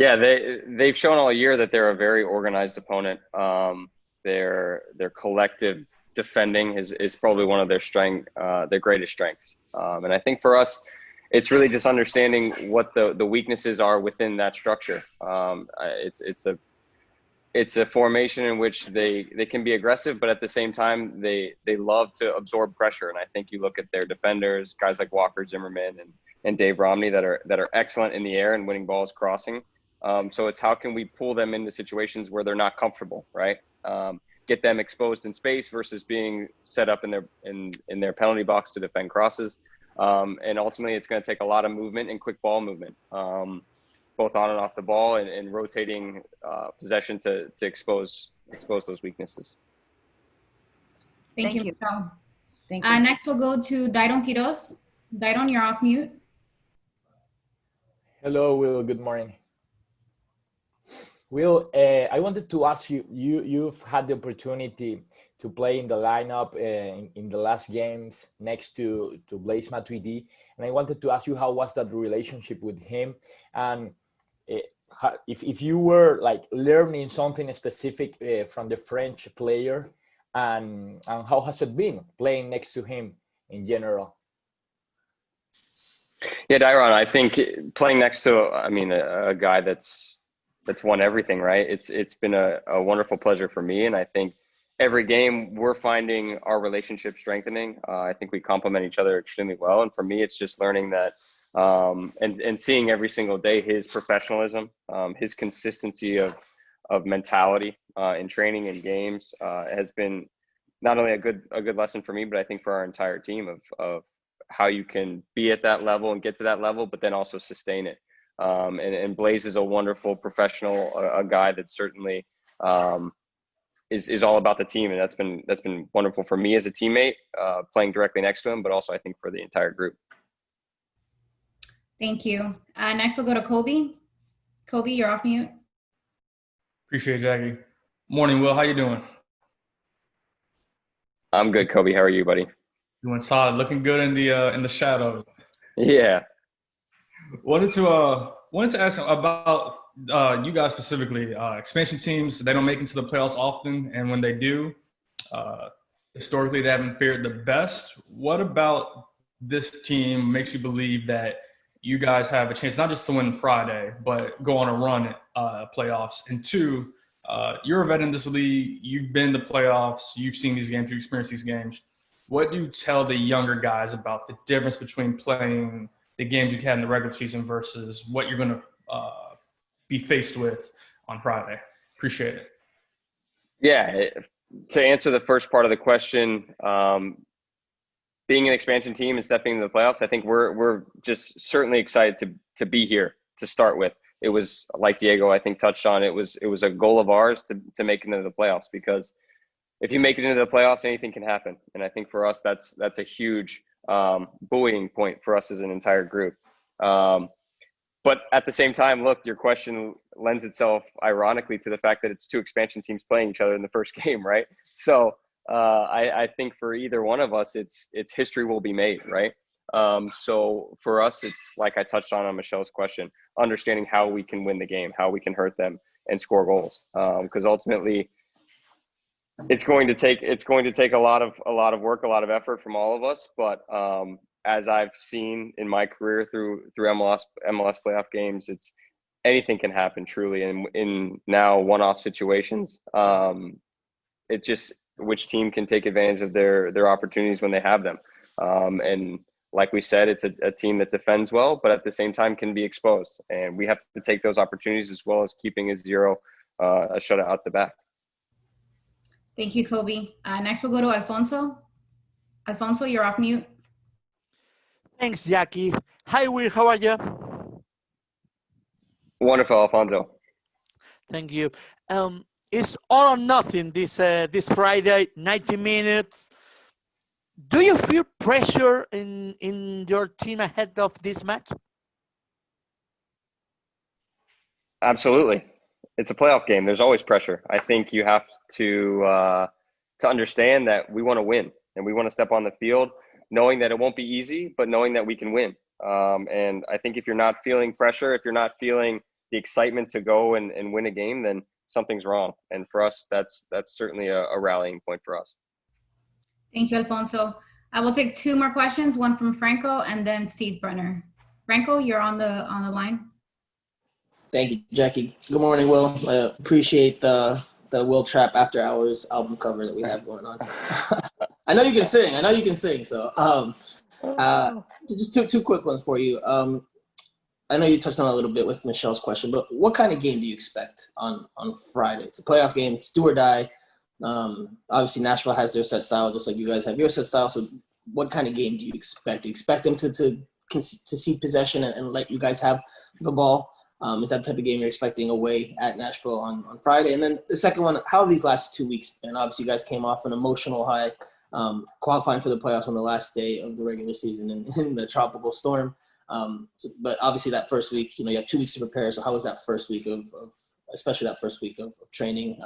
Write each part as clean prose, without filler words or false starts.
Yeah, they've shown all year that they're a very organized opponent. Their collective defending is probably one of their greatest strengths. And I think for us, it's really just understanding what the weaknesses are within that structure. It's a formation in which they can be aggressive, but at the same time they love to absorb pressure. And I think you look at their defenders, guys like Walker Zimmerman and Dave Romney that are excellent in the air and winning balls crossing. So it's how can we pull them into situations where they're not comfortable, right? Get them exposed in space versus being set up in their penalty box to defend crosses. And ultimately, it's going to take a lot of movement and quick ball movement, both on and off the ball, and rotating possession to expose those weaknesses. Thank you, you. Michelle. Thank you. Next, we'll go to Dairon Quiroz. Dairon, you're off mute. Hello, Will. Good morning. Will, I wanted to ask you, you've had the opportunity to play in the lineup in the last games next to Blaise Matuidi, and I wanted to ask you, how was that relationship with him? And if you were like learning something specific from the French player, and how has it been playing next to him in general? Yeah, Dairon, I think playing next to, a guy that's won everything, right? It's been a wonderful pleasure for me, and I think every game we're finding our relationship strengthening. I think we complement each other extremely well, and for me, it's just learning that and seeing every single day his professionalism, his consistency of mentality in training and games has been not only a good lesson for me, but I think for our entire team of how you can be at that level and get to that level, but then also sustain it. And Blaise is a wonderful professional, a guy that certainly is all about the team, and that's been wonderful for me as a teammate, playing directly next to him, but also I think for the entire group. Thank you. Next, we'll go to Kobe. Kobe, you're off mute. Appreciate it, Jackie. Morning, Will. How you doing? I'm good, Kobe. How are you, buddy? Doing solid. Looking good in the shadow. Yeah. Wanted to ask about you guys specifically. Expansion teams, they don't make it to the playoffs often, and when they do, historically they haven't fared the best. What about this team makes you believe that you guys have a chance not just to win Friday, but go on a run at playoffs? And two, you're a vet in this league. You've been to playoffs. You've seen these games. You experienced these games. What do you tell the younger guys about the difference between playing the games you had in the regular season versus what you're going to be faced with on Friday? Appreciate it. Yeah. To answer the first part of the question, being an expansion team and stepping into the playoffs, I think we're just certainly excited to be here to start with. It was, like Diego, I think, touched on, it was a goal of ours to make it into the playoffs, because if you make it into the playoffs, anything can happen. And I think for us, that's a huge buoying point for us as an entire group. But at the same time, look, your question lends itself ironically to the fact that it's two expansion teams playing each other in the first game, right? So I think for either one of us, it's history will be made, right? So for us, it's like I touched on Michelle's question, understanding how we can win the game, how we can hurt them and score goals. Because ultimately, it's going to take a lot of work, a lot of effort from all of us. But as I've seen in my career through MLS playoff games, it's anything can happen truly. And in now one-off situations, it just which team can take advantage of their opportunities when they have them. And like we said, it's a team that defends well, but at the same time can be exposed. And we have to take those opportunities as well as keeping a shutout out the back. Thank you, Kobe. Next, we'll go to Alfonso. Alfonso, you're off mute. Thanks, Jackie. Hi, Will. How are you? Wonderful, Alfonso. Thank you. It's all or nothing this Friday, 90 minutes. Do you feel pressure in your team ahead of this match? Absolutely. It's a playoff game. There's always pressure. I think you have to understand that we want to win and we want to step on the field knowing that it won't be easy, but knowing that we can win. And I think if you're not feeling pressure, if you're not feeling the excitement to go and win a game, then something's wrong. And for us, that's certainly a rallying point for us. Thank you, Alfonso. I will take 2 more questions, one from Franco and then Steve Brenner. Franco, you're on the line. Thank you, Jackie. Good morning, Will. I appreciate the Wil Trapp After Hours album cover that we have going on. I know you can sing. So just two quick ones for you. I know you touched on it a little bit with Michelle's question, but what kind of game do you expect on Friday? It's a playoff game. It's do or die. Obviously, Nashville has their set style, just like you guys have your set style. So what kind of game do you expect? Do you expect them to see possession and let you guys have the ball? Is that the type of game you're expecting away at Nashville on Friday? And then the second one, how have these last 2 weeks been? Obviously, you guys came off an emotional high, qualifying for the playoffs on the last day of the regular season in the tropical storm. But obviously that first week, you have 2 weeks to prepare. So how was that first week especially that first week of training?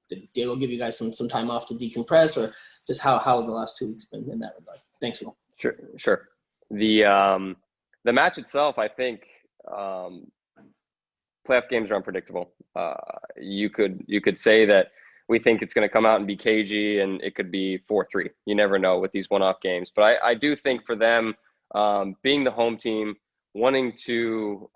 Did Diego give you guys some time off to decompress, or just how have the last 2 weeks been in that regard? Thanks, Will. Sure. The match itself, I think, playoff games are unpredictable. You could say that we think it's going to come out and be cagey, and it could be 4-3. You never know with these one-off games. But I do think for them, being the home team, wanting to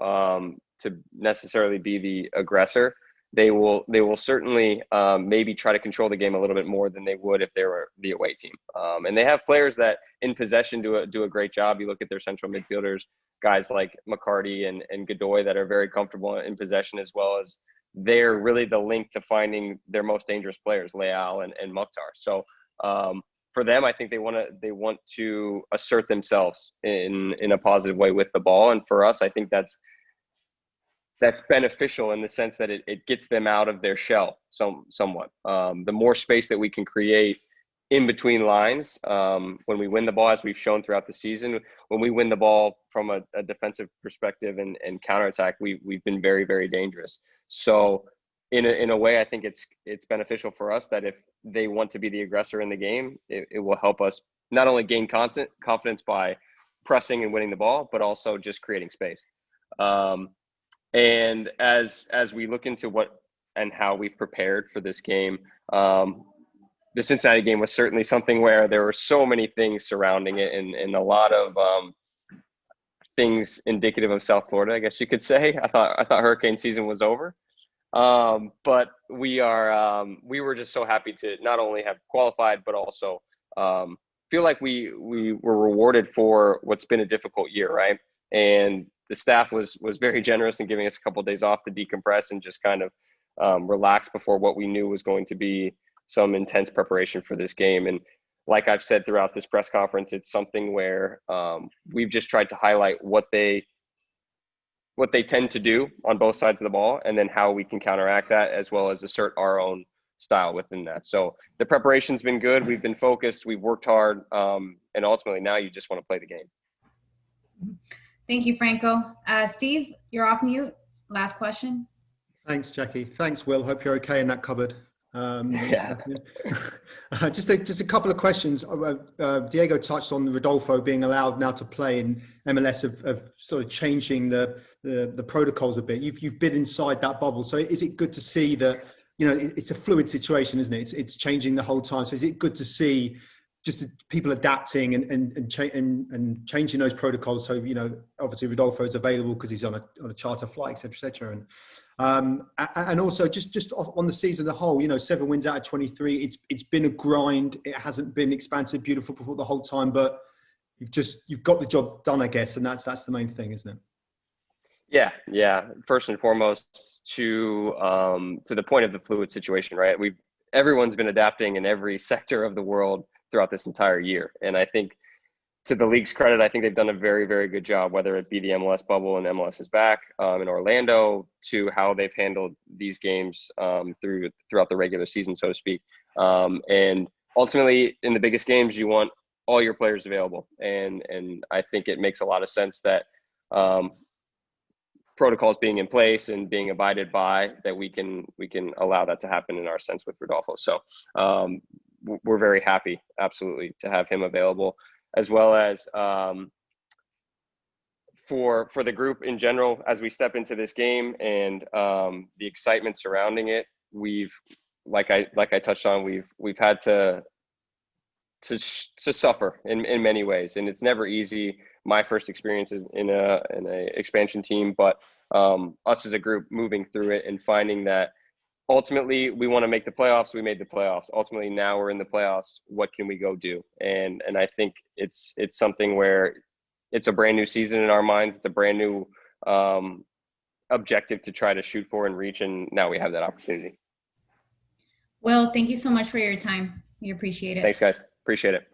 necessarily be the aggressor, they will certainly maybe try to control the game a little bit more than they would if they were the away team. And they have players that in possession do a great job. You look at their central midfielders, guys like McCarty and Godoy that are very comfortable in possession, as well as they're really the link to finding their most dangerous players, Leal and Mukhtar. So for them, I think they want to assert themselves in a positive way with the ball. And for us, I think that's beneficial in the sense that it gets them out of their shell somewhat. The more space that we can create in between lines, when we win the ball, as we've shown throughout the season, when we win the ball from a defensive perspective and counterattack, we've been very, very dangerous. So in a way, I think it's beneficial for us that if they want to be the aggressor in the game, it will help us not only gain confidence by pressing and winning the ball, but also just creating space. And as we look into what and how we've prepared for this game, the Cincinnati game was certainly something where there were so many things surrounding it and a lot of things indicative of South Florida, I guess you could say. I thought hurricane season was over. But we were just so happy to not only have qualified, but also feel like we were rewarded for what's been a difficult year, right? And the staff was very generous in giving us a couple of days off to decompress and just kind of relax before what we knew was going to be some intense preparation for this game. And like I've said throughout this press conference, it's something where we've just tried to highlight what they tend to do on both sides of the ball, and then how we can counteract that, as well as assert our own style within that. So the preparation's been good. We've been focused. We've worked hard. And ultimately now you just want to play the game. Thank you, Franco. Steve, you're off mute. Last question. Thanks, Jackie. Thanks, Will. Hope you're okay in that cupboard. Yeah. Just a couple of questions. Diego touched on Rodolfo being allowed now to play in MLS of sort of changing the protocols a bit. You've been inside that bubble, so is it good to see that it's a fluid situation, isn't it? It's changing the whole time. So is it good to see just people adapting and changing those protocols? So obviously Rodolfo is available because he's on a charter flight, etc., etc. And also just on the season as a whole, 7 wins out of 23. It's been a grind. It hasn't been expansive, beautiful before the whole time, but you've got the job done, I guess, and that's the main thing, isn't it? Yeah. First and foremost, to the point of the fluid situation, right? Everyone's been adapting in every sector of the world throughout this entire year, and I think, to the league's credit, I think they've done a very, very good job, whether it be the MLS bubble and MLS is back in Orlando, to how they've handled these games throughout the regular season, so to speak. And ultimately, in the biggest games, you want all your players available. And I think it makes a lot of sense that protocols being in place and being abided by, that we can allow that to happen in our sense with Rodolfo. So we're very happy, absolutely, to have him available. As well as for the group in general, as we step into this game and the excitement surrounding it, we've, like I touched on, we've had to suffer in many ways, and it's never easy. My first experience is in a expansion team, but us as a group moving through it and finding that ultimately we want to make the playoffs. We made the playoffs. Ultimately, now we're in the playoffs. What can we go do? And I think it's something where it's a brand new season in our minds. It's a brand new objective to try to shoot for and reach, and now we have that opportunity. Well, thank you so much for your time. We appreciate it. Thanks, guys. Appreciate it.